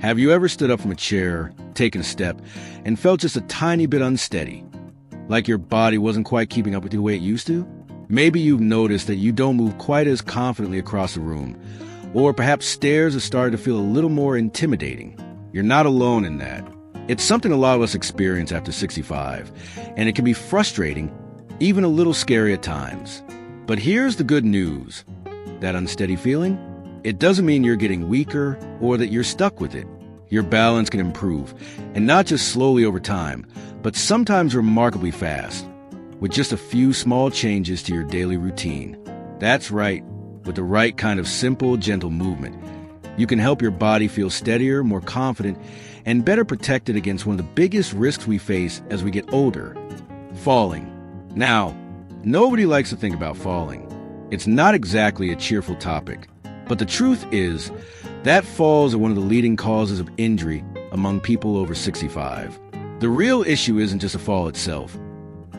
Have you ever stood up from a chair, taken a step, and felt just a tiny bit unsteady? Like your body wasn't quite keeping up with the way it used to? Maybe you've noticed that you don't move quite as confidently across the room, or perhaps stairs have started to feel a little more intimidating. You're not alone in that. It's something a lot of us experience after 65, and it can be frustrating, even a little scary at times. But here's the good news. That unsteady feeling? It doesn't mean you're getting weaker or that you're stuck with it. Your balance can improve, and not just slowly over time, but sometimes remarkably fast, with just a few small changes to your daily routine. That's right, with the right kind of simple, gentle movement. You can help your body feel steadier, more confident, and better protected against one of the biggest risks we face as we get older: falling. Now, nobody likes to think about falling. It's not exactly a cheerful topic. But the truth is that falls are one of the leading causes of injury among people over 65. The real issue isn't just a fall itself.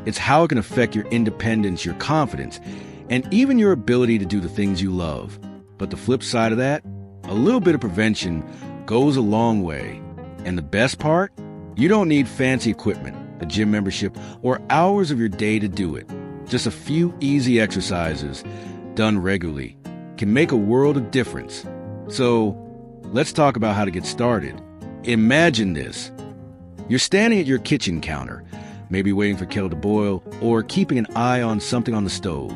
It's how it can affect your independence, your confidence, and even your ability to do the things you love. But the flip side of that, a little bit of prevention goes a long way. And the best part? You don't need fancy equipment, a gym membership, or hours of your day to do it. Just a few easy exercises done regularly can make a world of difference. So, let's talk about how to get started. Imagine this. You're standing at your kitchen counter, maybe waiting for kettle to boil, or keeping an eye on something on the stove.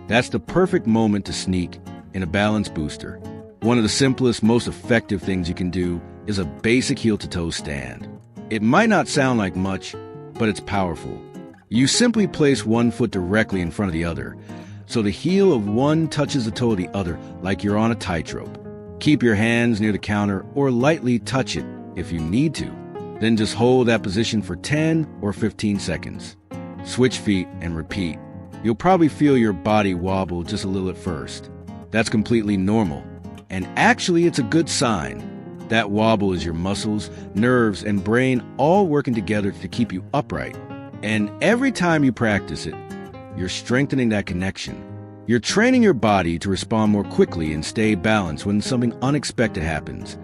That's the perfect moment to sneak in a balance booster. One of the simplest, most effective things you can do is a basic heel-to-toe stand. It might not sound like much, but it's powerful. You simply place one foot directly in front of the other, so the heel of one touches the toe of the other like you're on a tightrope. Keep your hands near the counter or lightly touch it if you need to. Then just hold that position for 10 or 15 seconds. Switch feet and repeat. You'll probably feel your body wobble just a little at first. That's completely normal. And actually, it's a good sign. That wobble is your muscles, nerves, and brain all working together to keep you upright. And every time you practice it, you're strengthening that connection. You're training your body to respond more quickly and stay balanced when something unexpected happens,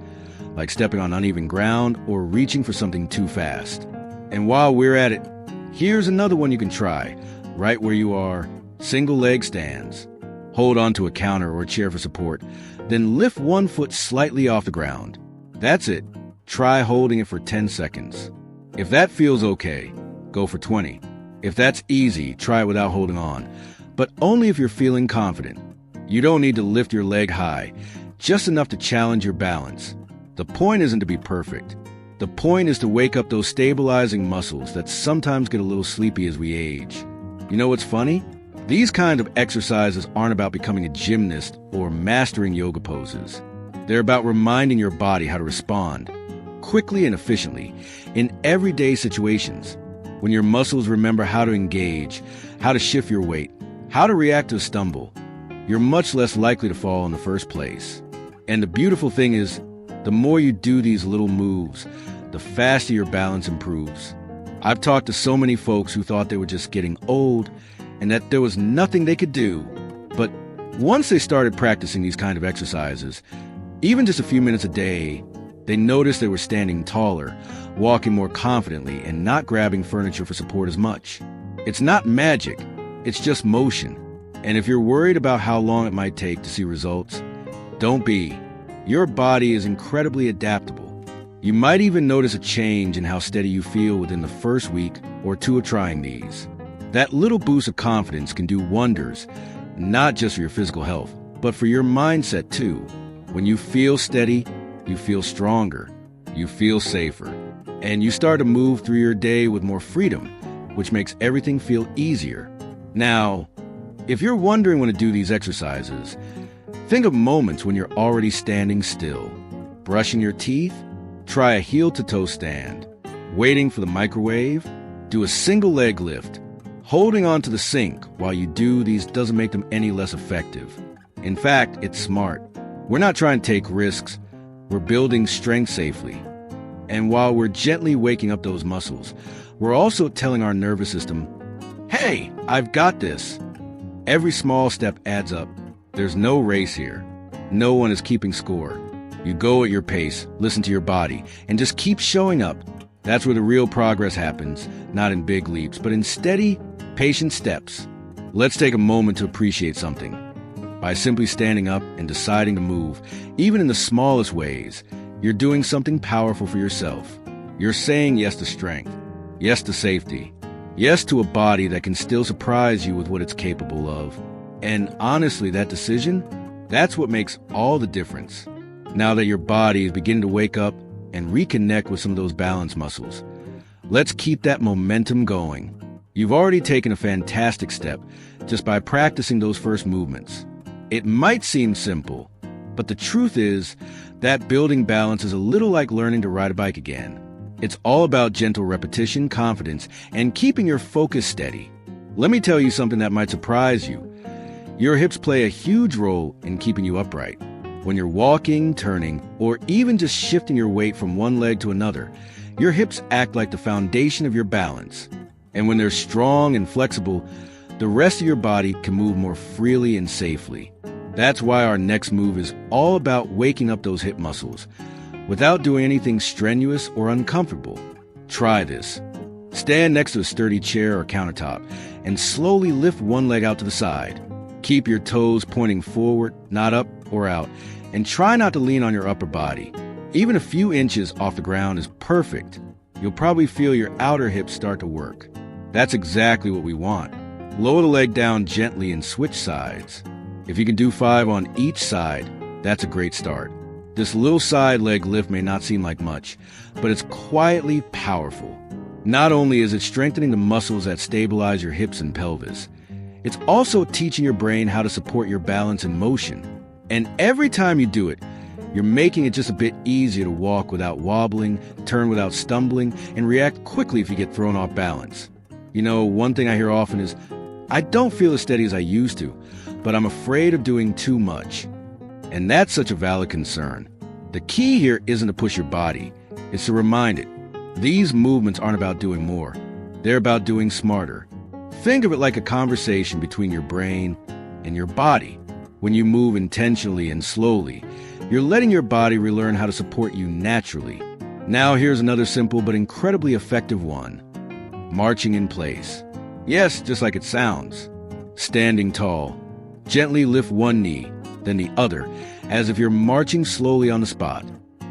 like stepping on uneven ground or reaching for something too fast. And while we're at it, here's another one you can try, right where you are: single leg stands. Hold onto a counter or a chair for support, then lift one foot slightly off the ground. That's it. Try holding it for 10 seconds. If that feels okay, go for 20. If that's easy, try it without holding on, but only if you're feeling confident. You don't need to lift your leg high, just enough to challenge your balance. The point isn't to be perfect. The point is to wake up those stabilizing muscles that sometimes get a little sleepy as we age. You know what's funny? These kind of exercises aren't about becoming a gymnast or mastering yoga poses. They're about reminding your body how to respond, quickly and efficiently, in everyday situations. When your muscles remember how to engage, how to shift your weight, how to react to a stumble, you're much less likely to fall in the first place. And the beautiful thing is, the more you do these little moves, the faster your balance improves. I've talked to so many folks who thought they were just getting old and that there was nothing they could do. But once they started practicing these kind of exercises, even just a few minutes a day, they noticed they were standing taller, walking more confidently, and not grabbing furniture for support as much. It's not magic, it's just motion. And if you're worried about how long it might take to see results, don't be. Your body is incredibly adaptable. You might even notice a change in how steady you feel within the first week or two of trying these. That little boost of confidence can do wonders, not just for your physical health, but for your mindset too. When you feel steady, you feel stronger, you feel safer, and you start to move through your day with more freedom, which makes everything feel easier. Now, if you're wondering when to do these exercises, think of moments when you're already standing still, brushing your teeth, try a heel-to-toe stand, waiting for the microwave, do a single leg lift. Holding on to the sink while you do these doesn't make them any less effective. In fact, it's smart. We're not trying to take risks. We're building strength safely. And while we're gently waking up those muscles, we're also telling our nervous system, hey, I've got this. Every small step adds up. There's no race here. No one is keeping score. You go at your pace, listen to your body, and just keep showing up. That's where the real progress happens, not in big leaps, but in steady, patient steps. Let's take a moment to appreciate something. By simply standing up and deciding to move, even in the smallest ways, you're doing something powerful for yourself. You're saying yes to strength, yes to safety, yes to a body that can still surprise you with what it's capable of. And honestly, that decision, that's what makes all the difference. Now that your body is beginning to wake up and reconnect with some of those balance muscles, let's keep that momentum going. You've already taken a fantastic step just by practicing those first movements. It might seem simple, but the truth is that building balance is a little like learning to ride a bike again. It's all about gentle repetition, confidence, and keeping your focus steady. Let me tell you something that might surprise you. Your hips play a huge role in keeping you upright. When you're walking, turning, or even just shifting your weight from one leg to another, your hips act like the foundation of your balance. And when they're strong and flexible, the rest of your body can move more freely and safely. That's why our next move is all about waking up those hip muscles without doing anything strenuous or uncomfortable. Try this. Stand next to a sturdy chair or countertop and slowly lift one leg out to the side. Keep your toes pointing forward, not up or out, and try not to lean on your upper body. Even a few inches off the ground is perfect. You'll probably feel your outer hips start to work. That's exactly what we want. Lower the leg down gently and switch sides. If you can do 5 on each side, that's a great start. This little side leg lift may not seem like much, but it's quietly powerful. Not only is it strengthening the muscles that stabilize your hips and pelvis, it's also teaching your brain how to support your balance and motion. And every time you do it, you're making it just a bit easier to walk without wobbling, turn without stumbling, and react quickly if you get thrown off balance. You know, one thing I hear often is, I don't feel as steady as I used to, but I'm afraid of doing too much. And that's such a valid concern. The key here isn't to push your body, it's to remind it. These movements aren't about doing more, they're about doing smarter. Think of it like a conversation between your brain and your body. When you move intentionally and slowly, you're letting your body relearn how to support you naturally. Now here's another simple but incredibly effective one. Marching in place. Yes, just like it sounds. Standing tall. Gently lift one knee, then the other, as if you're marching slowly on the spot.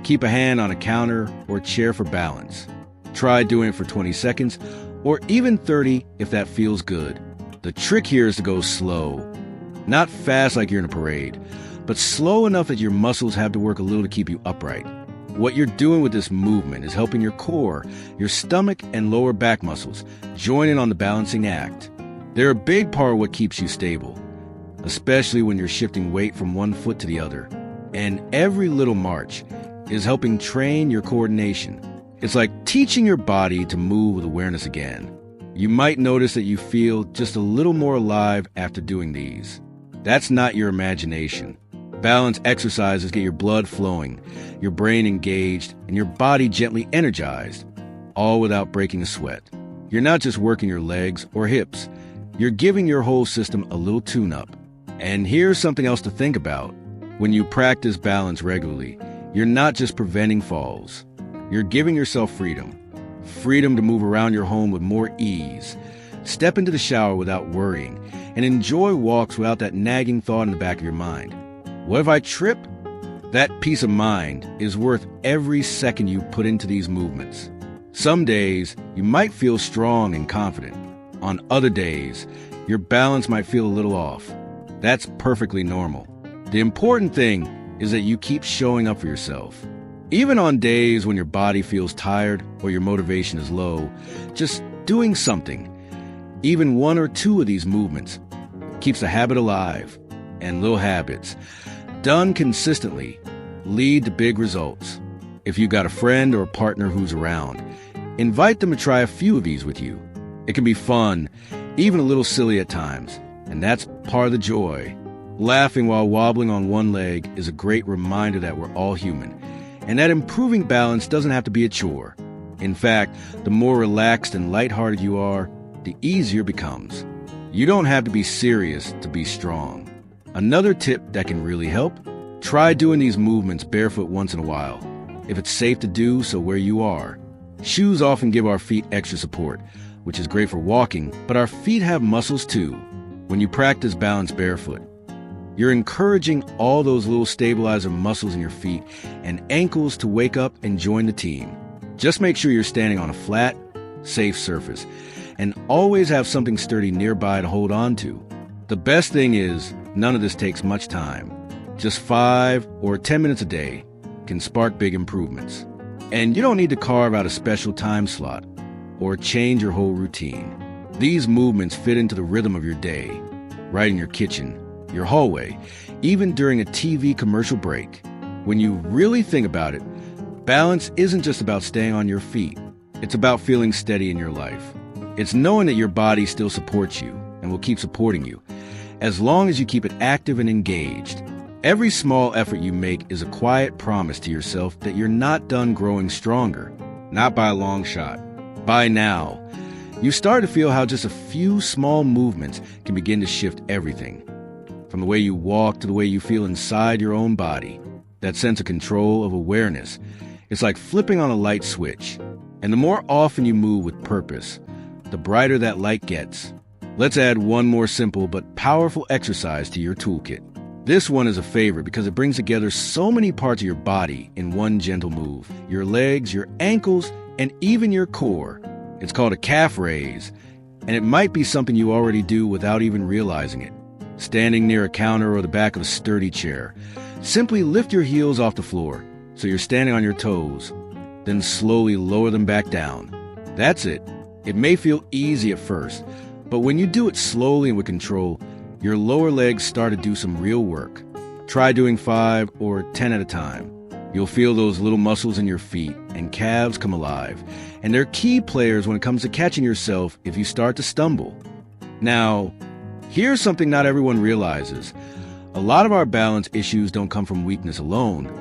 Keep a hand on a counter or chair for balance. Try doing it for 20 seconds, or even 30 if that feels good. The trick here is to go slow. Not fast like you're in a parade, but slow enough that your muscles have to work a little to keep you upright. What you're doing with this movement is helping your core, your stomach, and lower back muscles join in on the balancing act. They're a big part of what keeps you stable, especially when you're shifting weight from one foot to the other. And every little march is helping train your coordination. It's like teaching your body to move with awareness again. You might notice that you feel just a little more alive after doing these. That's not your imagination. Balance exercises get your blood flowing, your brain engaged, and your body gently energized, all without breaking a sweat. You're not just working your legs or hips, you're giving your whole system a little tune-up. And here's something else to think about. When you practice balance regularly, you're not just preventing falls. You're giving yourself freedom. Freedom to move around your home with more ease. Step into the shower without worrying, and enjoy walks without that nagging thought in the back of your mind. What if I trip? That peace of mind is worth every second you put into these movements. Some days, you might feel strong and confident. On other days, your balance might feel a little off. That's perfectly normal. The important thing is that you keep showing up for yourself. Even on days when your body feels tired or your motivation is low, just doing something, even 1 or 2 of these movements, keeps the habit alive. And little habits, done consistently, lead to big results. If you've got a friend or a partner who's around, invite them to try a few of these with you. It can be fun, even a little silly at times, and that's part of the joy. Laughing while wobbling on one leg is a great reminder that we're all human, and that improving balance doesn't have to be a chore. In fact, the more relaxed and lighthearted you are, the easier it becomes. You don't have to be serious to be strong. Another tip that can really help, Try doing these movements barefoot once in a while, if it's safe to do so where you are. Shoes often give our feet extra support, which is great for walking, but our feet have muscles too. When you practice balance barefoot, you're encouraging all those little stabilizer muscles in your feet and ankles to wake up and join the team. Just make sure you're standing on a flat, safe surface, and always have something sturdy nearby to hold on to. The best thing is, none of this takes much time. Just 5 or 10 minutes a day can spark big improvements. And you don't need to carve out a special time slot or change your whole routine. These movements fit into the rhythm of your day, right in your kitchen, your hallway, even during a TV commercial break. When you really think about it, balance isn't just about staying on your feet. It's about feeling steady in your life. It's knowing that your body still supports you and will keep supporting you, as long as you keep it active and engaged. Every small effort you make is a quiet promise to yourself that you're not done growing stronger, not by a long shot. By now, you start to feel how just a few small movements can begin to shift everything. From the way you walk to the way you feel inside your own body. That sense of control, of awareness. It's like flipping on a light switch. And the more often you move with purpose, the brighter that light gets. Let's add one more simple but powerful exercise to your toolkit. This one is a favorite because it brings together so many parts of your body in one gentle move. Your legs, your ankles, and even your core. It's called a calf raise, and it might be something you already do without even realizing it. Standing near a counter or the back of a sturdy chair, simply lift your heels off the floor so you're standing on your toes, then slowly lower them back down. That's it. It may feel easy at first, but when you do it slowly and with control, your lower legs start to do some real work. Try doing 5 or 10 at a time. You'll feel those little muscles in your feet and calves come alive, and they're key players when it comes to catching yourself if you start to stumble. Now, here's something not everyone realizes. A lot of our balance issues don't come from weakness alone.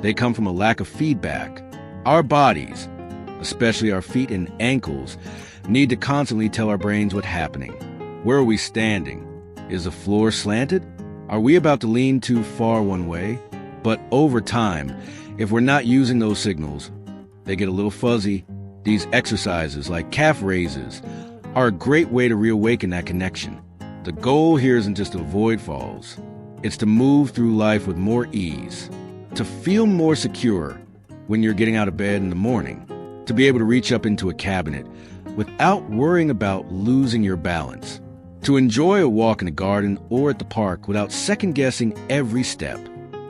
They come from a lack of feedback. Our bodies, especially our feet and ankles, need to constantly tell our brains what's happening. Where are we standing? Is the floor slanted? Are we about to lean too far one way? But over time, if we're not using those signals, they get a little fuzzy. These exercises, like calf raises, are a great way to reawaken that connection. The goal here isn't just to avoid falls. It's to move through life with more ease, to feel more secure when you're getting out of bed in the morning, to be able to reach up into a cabinet without worrying about losing your balance, to enjoy a walk in the garden or at the park without second-guessing every step.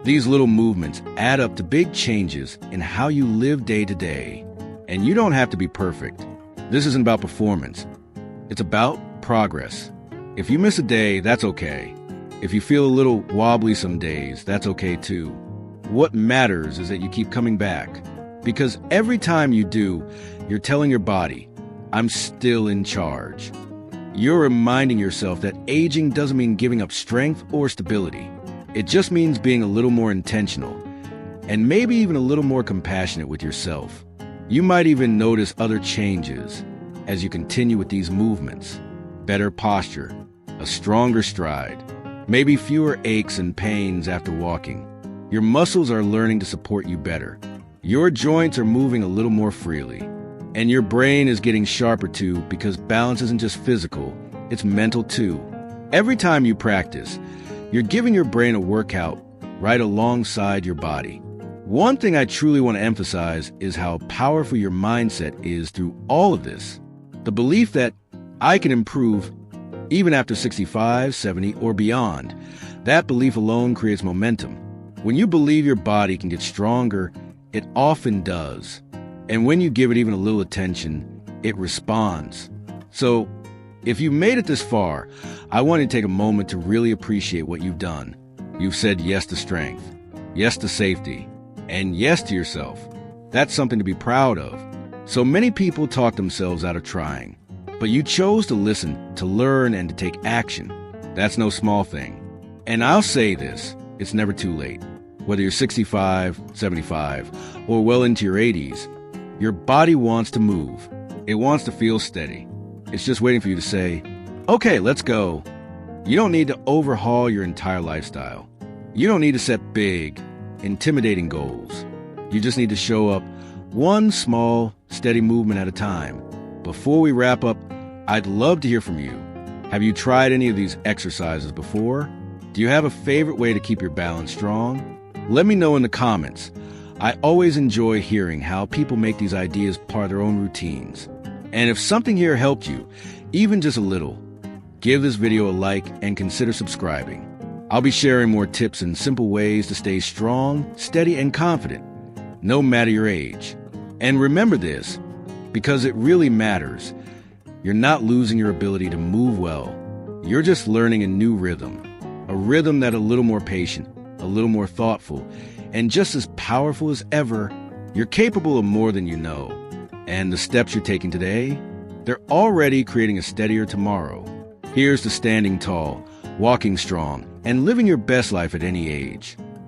These little movements add up to big changes in how you live day to day. And you don't have to be perfect. This isn't about performance. It's about progress. If you miss a day, that's okay. If you feel a little wobbly some days, that's okay too. What matters is that you keep coming back. Because every time you do, you're telling your body, I'm still in charge. You're reminding yourself that aging doesn't mean giving up strength or stability. It just means being a little more intentional, and maybe even a little more compassionate with yourself. You might even notice other changes as you continue with these movements. Better posture, a stronger stride, maybe fewer aches and pains after walking. Your muscles are learning to support you better. Your joints are moving a little more freely. And your brain is getting sharper too, because balance isn't just physical, it's mental too. Every time you practice, you're giving your brain a workout right alongside your body. One thing I truly want to emphasize is how powerful your mindset is through all of this. The belief that I can improve even after 65, 70, or beyond. That belief alone creates momentum. When you believe your body can get stronger, it often does. And when you give it even a little attention, it responds. So, if you made it this far, I want to take a moment to really appreciate what you've done. You've said yes to strength, yes to safety, and yes to yourself. That's something to be proud of. So many people talk themselves out of trying, but you chose to listen, to learn, and to take action. That's no small thing. And I'll say this, it's never too late. Whether you're 65, 75, or well into your 80s, your body wants to move. It wants to feel steady. It's just waiting for you to say, okay, let's go. You don't need to overhaul your entire lifestyle. You don't need to set big, intimidating goals. You just need to show up one small, steady movement at a time. Before we wrap up, I'd love to hear from you. Have you tried any of these exercises before? Do you have a favorite way to keep your balance strong? Let me know in the comments. I always enjoy hearing how people make these ideas part of their own routines. And if something here helped you, even just a little, give this video a like and consider subscribing. I'll be sharing more tips and simple ways to stay strong, steady, and confident, no matter your age. And remember this, because it really matters. You're not losing your ability to move well. You're just learning a new rhythm, a rhythm that's a little more patient, a little more thoughtful, and just as powerful as ever. You're capable of more than you know. And the steps you're taking today, they're already creating a steadier tomorrow. Here's to standing tall, walking strong, and living your best life at any age.